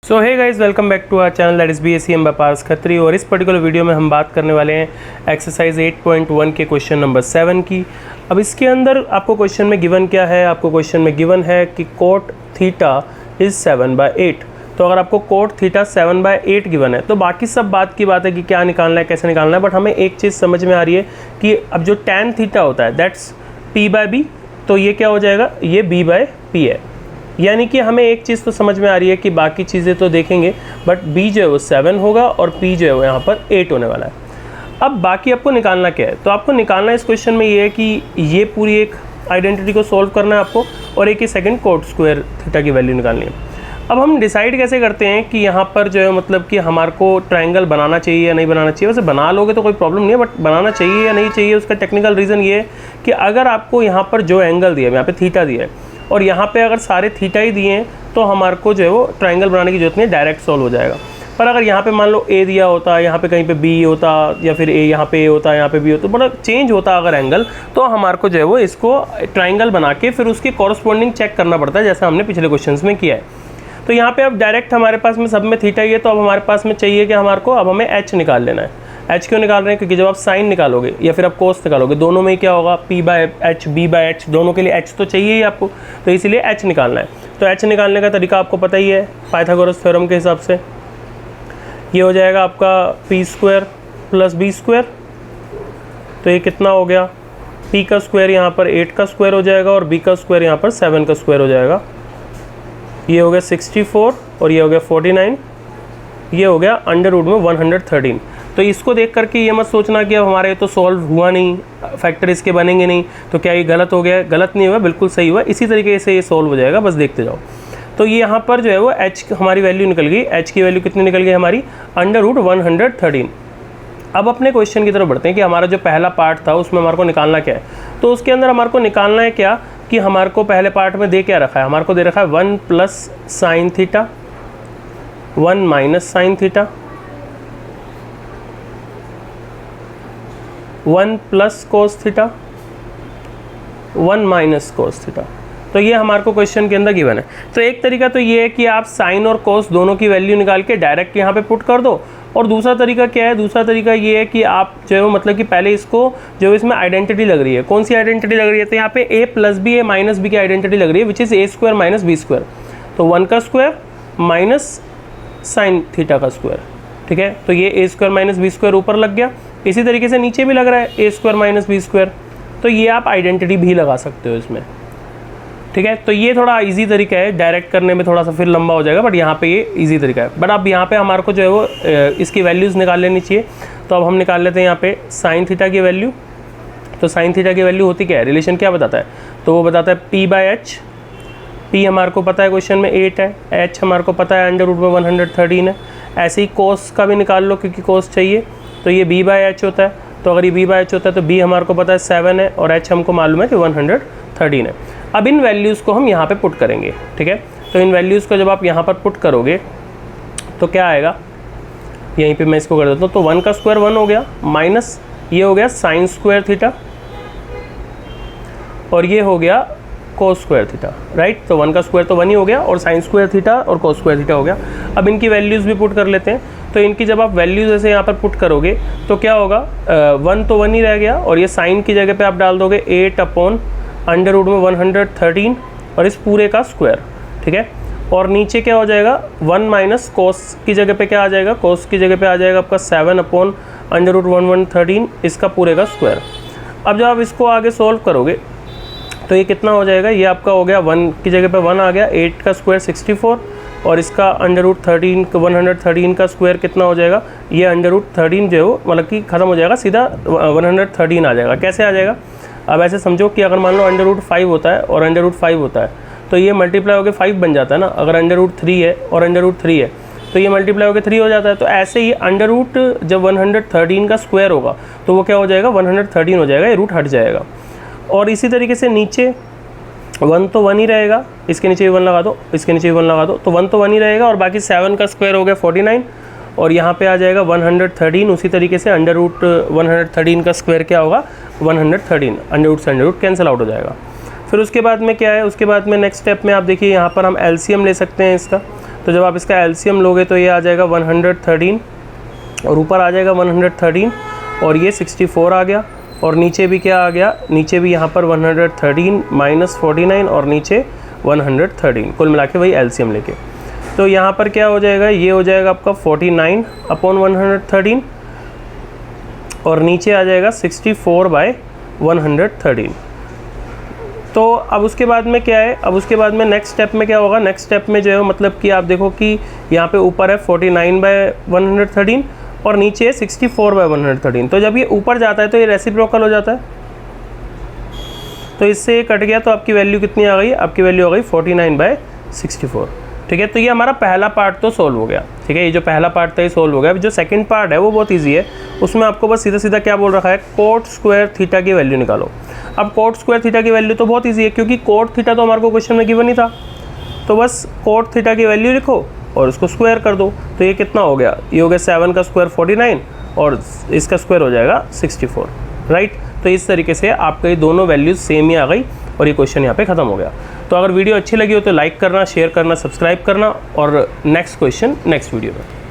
So hey guys, welcome back to our channel that is BACM by Paras Khatri. और इस particular video में हम बात करने वाले हैं एक्सरसाइज 8.1 के क्वेश्चन नंबर 7 की। अब इसके अंदर आपको क्वेश्चन में गिवन क्या है, आपको क्वेश्चन में गिवन है कि कोट थीटा इज़ 7/8। तो अगर आपको कोट थीटा 7/8 गिवन है तो बाकी सब बात की बात है कि क्या निकालना है, कैसे निकालना है। बट हमें एक चीज़ समझ में आ रही है कि अब जो tan थीटा होता है दैट्स P/B, तो ये क्या हो जाएगा, ये B/P है। यानी कि हमें एक चीज़ तो समझ में आ रही है कि बाकी चीज़ें तो देखेंगे, बट B जो है वो 7 होगा और P जो है वो यहाँ पर 8 होने वाला है। अब बाकी आपको निकालना क्या है, तो आपको निकालना इस क्वेश्चन में ये है कि ये पूरी एक आइडेंटिटी को सॉल्व करना है आपको और एक ही सेकंड कोट स्क्वायर थीटा की वैल्यू निकालनी है। अब हम डिसाइड कैसे करते हैं कि यहाँ पर जो है मतलब कि हमारे को ट्रायंगल बनाना चाहिए या नहीं बनाना चाहिए। वैसे बना लोगे तो कोई प्रॉब्लम नहीं है, बट बनाना चाहिए या नहीं चाहिए उसका टेक्निकल रीज़न ये है कि अगर आपको यहाँ पर जो एंगल दिया है, यहाँ पे थीटा दिया है और यहाँ पे अगर सारे थीटा ही दिए हैं तो हमारे को जो है वो ट्रायंगल बनाने की जरूरत नहीं, डायरेक्ट सॉल्व हो जाएगा। पर अगर यहाँ पे मान लो A दिया होता, यहाँ पे कहीं पे B होता, या फिर यहाँ पे A होता, यहाँ पे B होता, बड़ा चेंज होता अगर एंगल, तो हमारे को जो है वो इसको ट्रायंगल बना के फिर उसके कॉरस्पॉन्डिंग चेक करना पड़ता है, जैसा हमने पिछले क्वेश्चन में किया है। तो यहाँ पे अब डायरेक्ट हमारे पास में सब में थीटा ही है, तो अब हमारे पास में चाहिए कि हमारे को अब हमें H निकाल लेना है। H क्यों निकाल रहे हैं, क्योंकि जब आप साइन निकालोगे या फिर आप कोस निकालोगे, दोनों में क्या होगा, P/H B/H, दोनों के लिए H तो चाहिए ही आपको, तो इसीलिए H निकालना है। तो H निकालने का तरीका आपको पता ही है, पाइथागोरस थ्योरम के हिसाब से ये हो जाएगा आपका P² + B²। तो ये कितना हो गया, P का स्क्वायर यहाँ पर 8 का स्क्वायर हो जाएगा और B का स्क्वायर यहाँ पर 7 का स्क्वायर हो जाएगा। ये हो गया 64 और ये हो गया 49, ये हो गया अंडर रूट में 113। तो इसको देख करके ये मत सोचना कि अब हमारे तो सॉल्व हुआ नहीं, फैक्टर इसके बनेंगे नहीं, तो क्या ये गलत हो गया। गलत नहीं हुआ, बिल्कुल सही हुआ। इसी तरीके से ये सॉल्व हो जाएगा, बस देखते जाओ। तो ये यहाँ पर जो है वो H हमारी वैल्यू निकल गई। H की वैल्यू कितनी निकल गई हमारी, अंडर रूट 113। अब अपने क्वेश्चन की तरफ बढ़ते हैं कि हमारा जो पहला पार्ट था उसमें हमारे को निकालना क्या है। तो उसके अंदर हमारे को निकालना है क्या कि हमारे को पहले पार्ट में दे क्या रखा है, हमारे को दे रखा है 1 + sin theta, 1 - sin theta, 1 + cos theta, 1 - cos theta. तो ये हमारे को क्वेश्चन के अंदर गिवन है। तो एक तरीका तो ये है कि आप साइन और कोस दोनों की वैल्यू निकाल के डायरेक्ट यहाँ पे पुट कर दो। और दूसरा तरीका क्या है, दूसरा तरीका ये है कि आप जो है वो मतलब कि पहले इसको जो इसमें आइडेंटिटी लग रही है, कौन सी आइडेंटिटी लग रही है, तो यहाँ पे A + B A - B की आइडेंटिटी लग रही है, विच इज़ A² - B²। तो 1 का स्क्वायर माइनस साइन थीटा का स्क्वायर, ठीक है। तो ये A² - B² ऊपर लग गया। इसी तरीके से नीचे भी लग रहा है A² - B²। तो ये आप आइडेंटिटी भी लगा सकते हो इसमें, ठीक है। तो ये थोड़ा इजी तरीका है, डायरेक्ट करने में थोड़ा सा फिर लंबा हो जाएगा, बट यहाँ पे ये इजी तरीका है। बट अब यहाँ पे हमारे को जो है वो इसकी वैल्यूज़ निकाल लेनी चाहिए। तो अब हम निकाल लेते हैं यहाँ पे साइन थीटा की वैल्यू। तो साइन थीटा की वैल्यू होती क्या है, रिलेशन क्या बताता है, तो वो बताता है P/H। P हमारे को पता है क्वेश्चन में 8 है, H हमारे को पता है अंडर रूट में 113 है। ऐसे ही कोस का भी निकाल लो, क्योंकि कोस चाहिए, तो ये B/H होता है। तो अगर ये B/H होता है तो B हमारे को पता है 7 है और H हमको मालूम है कि 113 है। अब इन वैल्यूज़ को हम यहाँ पे पुट करेंगे, ठीक है। तो इन वैल्यूज़ को जब आप यहाँ पर पुट करोगे तो क्या आएगा, यहीं पे मैं इसको कर देता हूँ। तो 1 का स्क्वायर 1 हो गया, माइनस ये हो गया साइन स्क्वायर थीटा और ये हो गया कोस स्क्वायर थीटा, राइट। तो 1 का स्क्वायर तो 1 ही हो गया और साइन स्क्वायर थीटा और कोस स्क्वायर थीटा हो गया। अब इनकी वैल्यूज़ भी पुट कर लेते हैं। तो इनकी जब आप वैल्यूज़ ऐसे यहाँ पर पुट करोगे तो क्या होगा, 1 तो 1 ही रह गया और ये साइन की जगह पे आप डाल दोगे 8 अंडर रूट में 113 और इस पूरे का स्क्वायर, ठीक है। और नीचे क्या हो जाएगा, 1 - कोस की जगह पे क्या आ जाएगा, कोस की जगह पे आ जाएगा आपका 7 अंडर रूट 113 इसका पूरे का स्क्वायर। अब जब आप इसको आगे सोल्व करोगे तो ये कितना हो जाएगा, ये आपका हो गया 1 की जगह पे 1 आ गया, 8 का स्क्वायर 64 और इसका अंडर रूट 113 का स्क्वायर कितना हो जाएगा, ये अंडर रूट 13 जो है वो मतलब कि ख़त्म हो जाएगा, सीधा 113 आ जाएगा। कैसे आ जाएगा, अब ऐसे समझो कि अगर मान लो अंडर रूट 5 होता है और अंडर रूट 5 होता है तो ये मल्टीप्लाई होकर 5 बन जाता है ना। अगर अंडर रूट 3 है और अंडर रूट 3 है तो ये मल्टीप्लाई होकर 3 हो जाता है। तो ऐसे ही अंडर रूट जब 113 का स्क्वायर होगा तो वो क्या हो जाएगा, 113 हो जाएगा, ये रूट हट जाएगा। और इसी तरीके से नीचे 1 तो 1 ही रहेगा, इसके नीचे भी 1 लगा दो, इसके नीचे भी 1 लगा दो, तो 1 तो 1 ही रहेगा और बाकी 7 का स्क्वायर हो गया 49 और यहाँ पे आ जाएगा 113। उसी तरीके से अंडर रूट 113 का स्क्वायर क्या होगा, 113, अंडर रूट से अंडर रूट कैंसिल आउट हो जाएगा। फिर उसके बाद में क्या है, उसके बाद में नेक्स्ट स्टेप में आप देखिए यहाँ पर हम एलसीएम ले सकते हैं इसका। तो जब आप इसका एलसीएम लोगे तो ये आ जाएगा 113 और ऊपर आ जाएगा 113 और ये 64 आ गया और नीचे भी क्या आ गया, नीचे भी यहाँ पर 113 माइनस 49 और नीचे 113, कुल मिला के वही एलसीएम लेके। तो यहाँ पर क्या हो जाएगा, ये हो जाएगा आपका 49 अपॉन 113 और नीचे आ जाएगा 64/113। तो अब उसके बाद में क्या है, अब उसके बाद में नेक्स्ट स्टेप में क्या होगा, नेक्स्ट स्टेप में जो है मतलब कि आप देखो कि यहाँ पे ऊपर है 49/113 और नीचे 64/113। तो जब ये ऊपर जाता है तो ये रेसिप्रोकल हो जाता है, तो इससे ये कट गया तो आपकी वैल्यू कितनी आ गई, आपकी वैल्यू आ गई 49/64। ठीक है, तो ये हमारा पहला पार्ट तो सोल्व हो गया। ठीक है, ये जो पहला पार्ट था ये सोल्व हो गया। अब जो सेकंड पार्ट है वो बहुत इजी है, उसमें आपको बस सीधा सीधा क्या बोल रखा है, कोट स्क्वायर थीटा की वैल्यू निकालो। अब कोट स्क्वायर थीटा की वैल्यू तो बहुत इजी है क्योंकि कोट थीटा तो हमारे को क्वेश्चन में गिवन ही था, तो बस कोट थीटा की वैल्यू लिखो और उसको स्क्वायर कर दो। तो ये कितना हो गया, ये हो गया 7 का स्क्वायर 49 और इसका स्क्वायर हो जाएगा 64, राइट। तो इस तरीके से आपका ये दोनों वैल्यूज सेम ही आ गई और ये क्वेश्चन यहाँ पे ख़त्म हो गया। तो अगर वीडियो अच्छी लगी हो तो लाइक करना, शेयर करना, सब्सक्राइब करना और नेक्स्ट क्वेश्चन नेक्स्ट वीडियो में।